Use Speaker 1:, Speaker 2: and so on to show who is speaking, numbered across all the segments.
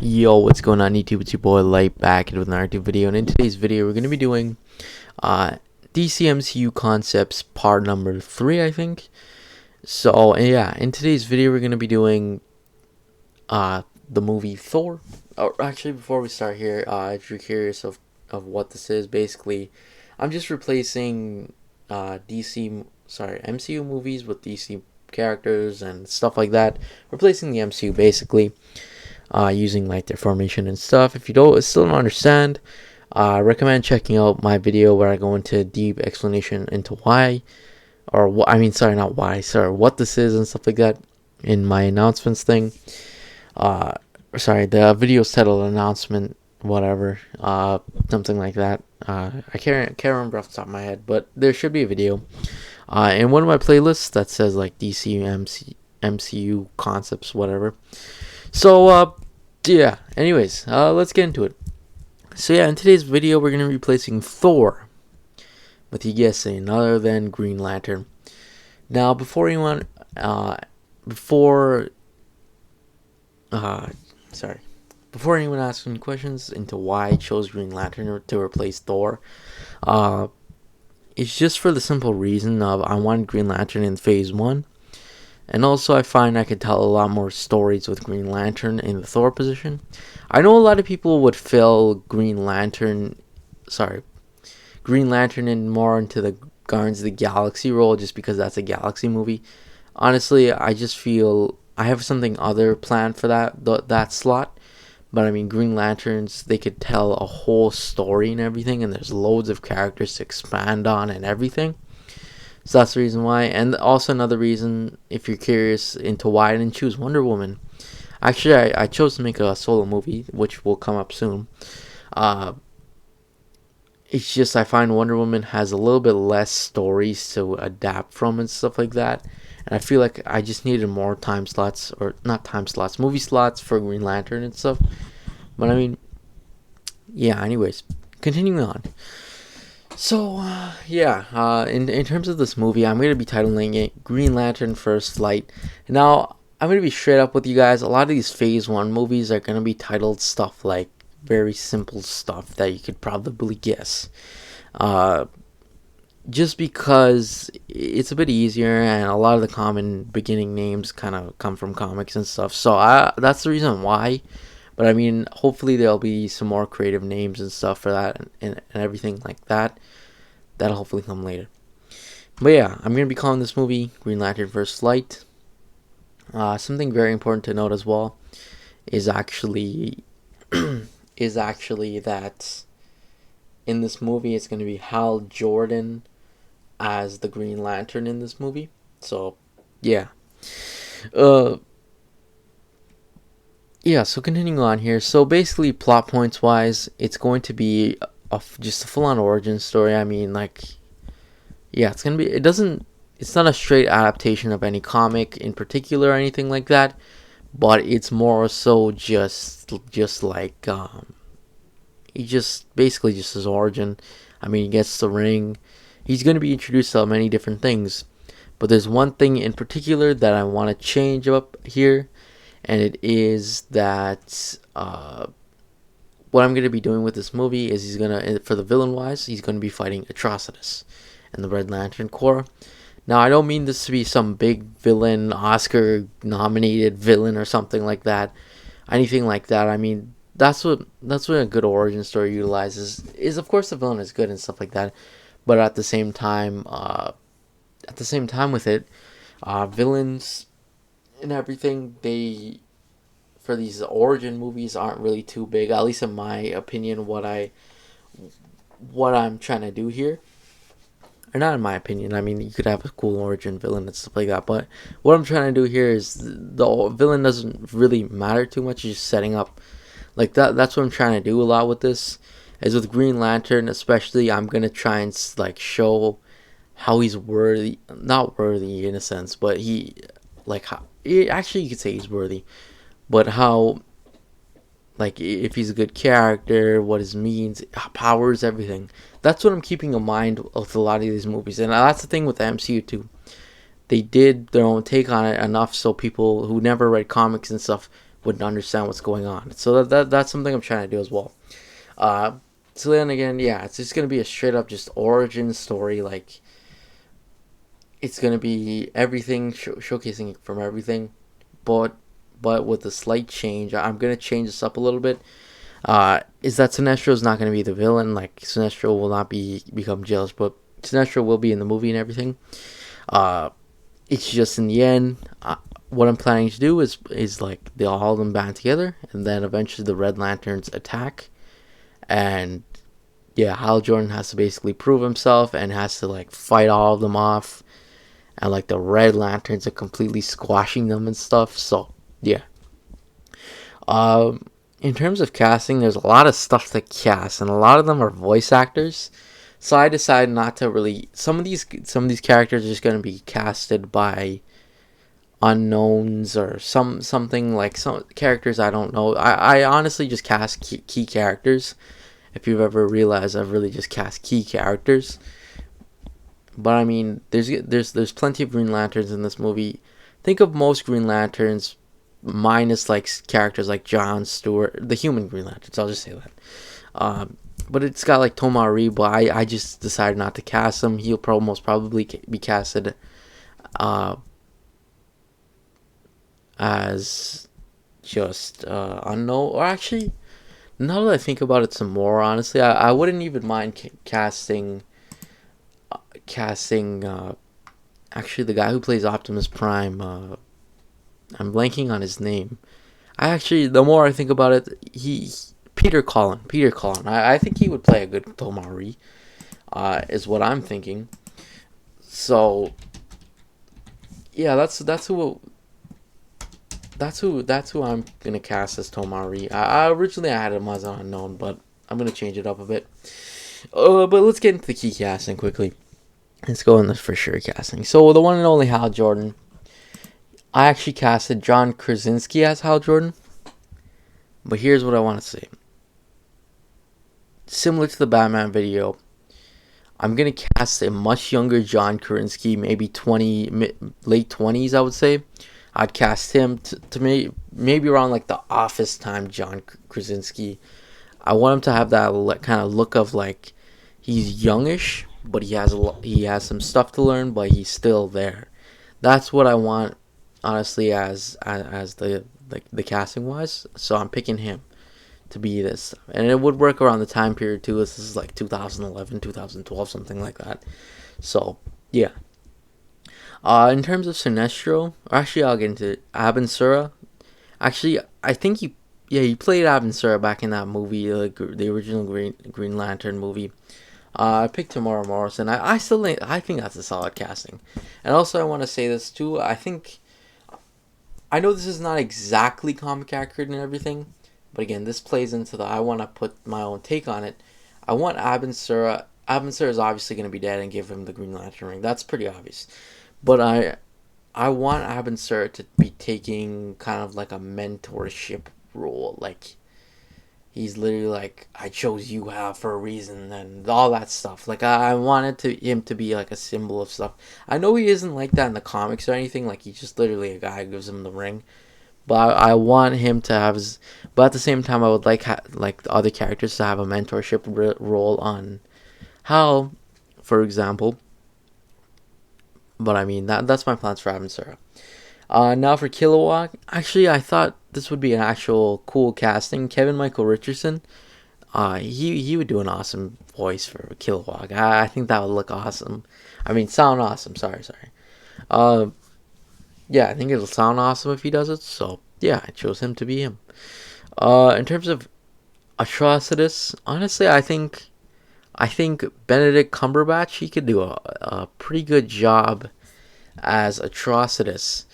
Speaker 1: Yo, what's going on YouTube? It's your boy Light back with another video, and in today's video we're going to be doing DC MCU concepts part number 3, I think. So yeah, in today's video we're going to be doing the movie Thor. Actually, before we start here, if you're curious of what this is, basically I'm just replacing MCU movies with DC characters and stuff like that, replacing the MCU basically. Using like their formation and stuff. If you still don't understand, I recommend checking out my video where I go into deep explanation into why, or what what this is and stuff like that in my announcements thing. The video's titled announcement, whatever, something like that. I can't remember off the top of my head, but there should be a video in one of my playlists that says like MCU concepts, whatever. So, yeah, anyways, let's get into it. So, yeah, in today's video, we're going to be replacing Thor with, you guessed it, none other than Green Lantern. Now, before anyone asks any questions into why I chose Green Lantern to replace Thor, it's just for the simple reason of I wanted Green Lantern in Phase 1. And also, I find I could tell a lot more stories with Green Lantern in the Thor position. I know a lot of people would fill Green Lantern in more into the Guardians of the Galaxy role just because that's a Galaxy movie. Honestly, I just feel I have something other planned for that slot. But I mean, Green Lanterns, they could tell a whole story and everything, and there's loads of characters to expand on and everything. So that's the reason why. And also another reason, if you're curious into why I didn't choose Wonder Woman. Actually, I chose to make a solo movie, which will come up soon. It's just I find Wonder Woman has a little bit less stories to adapt from and stuff like that. And I feel like I just needed more movie slots for Green Lantern and stuff. But I mean, yeah, anyways, continuing on. So, in terms of this movie, I'm going to be titling it Green Lantern First Light. Now, I'm going to be straight up with you guys. A lot of these Phase 1 movies are going to be titled stuff like very simple stuff that you could probably guess. Just because it's a bit easier and a lot of the common beginning names kind of come from comics and stuff. So, that's the reason why. But I mean, hopefully there'll be some more creative names and stuff for that and everything like that. That'll hopefully come later. But yeah, I'm going to be calling this movie Green Lantern First Light. Something very important to note as well is actually that in this movie it's going to be Hal Jordan as the Green Lantern in this movie. So, yeah. So continuing on here. So basically, plot points wise, it's going to be just a full-on origin story. I mean, it's gonna be. It's not a straight adaptation of any comic in particular or anything like that, but it's more so just like he just basically just his origin. I mean, he gets the ring. He's gonna be introduced to many different things, but there's one thing in particular that I want to change up here. And it is that what I'm going to be doing with this movie is for the villain-wise, he's going to be fighting Atrocitus and the Red Lantern Corps. Now, I don't mean this to be some big villain, Oscar-nominated villain or something like that. Anything like that. I mean, that's what a good origin story utilizes. Is of course the villain is good and stuff like that, but at the same time with it, villains and everything, for these origin movies aren't really too big, at least in my opinion, what I'm trying to do here. Or not in my opinion, I mean, you could have a cool origin villain and stuff like that, but what I'm trying to do here is the villain doesn't really matter too much. It's just setting up like that. That's what I'm trying to do a lot with this. As with Green Lantern especially, I'm going to try and show how he's not worthy in a sense, but actually you could say he's worthy, but how, if he's a good character, what his means, powers, everything. That's what I'm keeping in mind with a lot of these movies. And that's the thing with the MCU too. They did their own take on it enough so people who never read comics and stuff would understand what's going on. So that's something I'm trying to do as well. Uh, so then again, yeah, it's just gonna be a straight up just origin story. Like it's gonna be everything showcasing from everything, but with a slight change. I'm gonna change this up a little bit. Is that Sinestro is not gonna be the villain? Like Sinestro will not become jealous, but Sinestro will be in the movie and everything. Uh, it's just in the end, what I'm planning to do is like they all of them band together, and then eventually the Red Lanterns attack, and yeah, Hal Jordan has to basically prove himself and has to like fight all of them off, and like the Red Lanterns are completely squashing them and stuff. So yeah. In terms of casting, there's a lot of stuff to cast, and a lot of them are voice actors. So I decided not to really. Some of these characters are just going to be casted by unknowns or something like some characters I don't know. I honestly just cast key characters. If you've ever realized, I've really just cast key characters. But I mean, there's plenty of Green Lanterns in this movie. Think of most Green Lanterns minus like characters like John Stewart, the human Green Lanterns. I'll just say that. But it's got like Tomari, but I just decided not to cast him. He'll most probably be casted as just unknown. Or actually, now that I think about it some more, honestly, I wouldn't even mind casting actually the guy who plays Optimus Prime. I'm blanking on his name. The more I think about it, Peter Cullen. I think he would play a good Tomari. Is what I'm thinking. So yeah, that's who I'm gonna cast as Tomari. Originally I had him as an unknown, but I'm gonna change it up a bit. But let's get into the key casting quickly. Let's go in the for sure casting. So the one and only Hal Jordan. I actually casted John Krasinski as Hal Jordan. But here's what I want to say. Similar to the Batman video, I'm going to cast a much younger John Krasinski, maybe late 20s, I would say. I'd cast him to maybe around like the Office time John Krasinski. I want him to have that kind of look of like he's youngish, but he has some stuff to learn, but he's still there. That's what I want, honestly, as the casting wise. So I'm picking him to be this, and it would work around the time period too. This is like 2011, 2012, something like that. So yeah. In terms of Sinestro, actually I'll get into it. Abin Sur. Actually, I think he played Abin Sur back in that movie, the original Green Lantern movie. I picked Tamara Morrison. I think that's a solid casting. And also I want to say this too. I know this is not exactly comic accurate and everything, but again, this plays into I want to put my own take on it. I want Abin Sur. Abin Sur is obviously going to be dead and give him the Green Lantern ring. That's pretty obvious. But I want Abin Sur to be taking kind of like a mentorship role. Like, he's literally like, I chose you, Hal, for a reason, and all that stuff. Like, I wanted him to be like a symbol of stuff. I know he isn't like that in the comics or anything. Like, he's just literally a guy who gives him the ring. But I want him to have his. But at the same time, I would like the other characters to have a mentorship role on Hal, for example. But I mean, that's my plans for Abin Sur. Now for Kilowog, actually I thought this would be an actual cool casting. Kevin Michael Richardson, he would do an awesome voice for Kilowog. I think that would look awesome. I mean, sound awesome. Sorry. Yeah, I think it'll sound awesome if he does it. So yeah, I chose him to be him. In terms of Atrocitus, honestly, I think Benedict Cumberbatch, he could do a pretty good job as Atrocitus.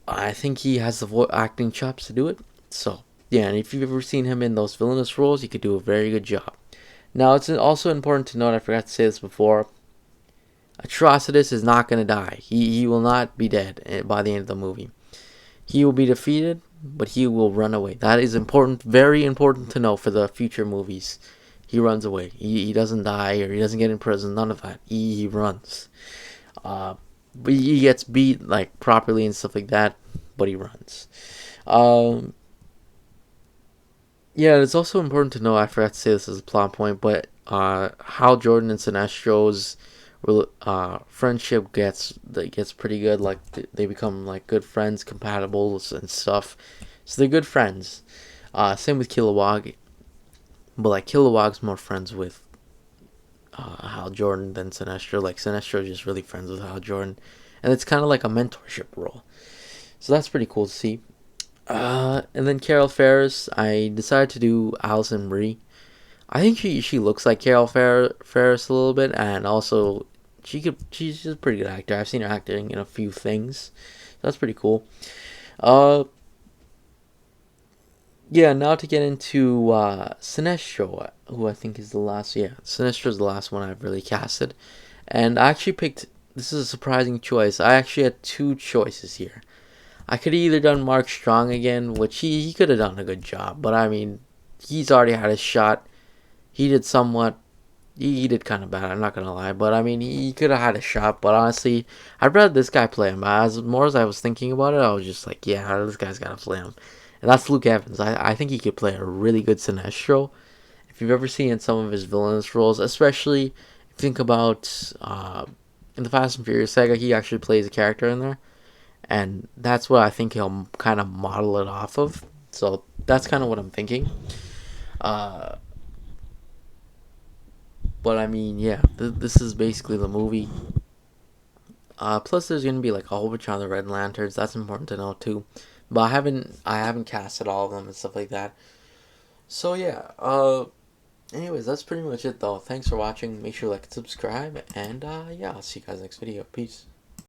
Speaker 1: I think he has the acting chops to do it. So yeah, and if you've ever seen him in those villainous roles, he could do a very good job. Now, it's also important to note, I forgot to say this before, Atrocitus is not going to die. He will not be dead by the end of the movie. He will be defeated, but he will run away. That is important, very important to know for the future movies. He runs away. He doesn't die, or he doesn't get in prison. None of that. He runs. But he gets beat like properly and stuff like that, but he runs. Yeah, it's also important to know. I forgot to say this as a plot point, but how Jordan and Sinestro's friendship gets pretty good. Like they become like good friends, compatibles and stuff. So they're good friends. Same with Kilowog, but like Kilowog's more friends with Hal Jordan than Sinestro. Like Sinestro's just really friends with Hal Jordan, and it's kind of like a mentorship role. So that's pretty cool to see. And then Carol Ferris, I decided to do Alison Brie. I think she looks like Carol Ferris a little bit, and also she's a pretty good actor. I've seen her acting in a few things. So that's pretty cool. Uh, yeah. Now to get into Sinestro, who I think is the last. Yeah, Sinestro's the last one I've really casted, and I actually picked. This is a surprising choice. I actually had two choices here. I could have either done Mark Strong again, which he could have done a good job, but I mean, he's already had his shot. He did somewhat. He did kind of bad. I'm not gonna lie, but I mean, he could have had a shot. But honestly, I'd rather this guy play him. As more as I was thinking about it, I was just like, yeah, this guy's gotta play him, and that's Luke Evans. I think he could play a really good Sinestro. If you've ever seen some of his villainous roles, especially if you think about in the Fast and Furious saga, he actually plays a character in there, and that's what I think he'll kind of model it off of. So that's kind of what I'm thinking. Uh, but I mean, yeah, this is basically the movie. Plus, there's gonna be like a whole bunch of other Red Lanterns. That's important to know too. But I haven't casted all of them and stuff like that. So yeah. Anyways, that's pretty much it though. Thanks for watching. Make sure to like and subscribe, and yeah, I'll see you guys next video. Peace.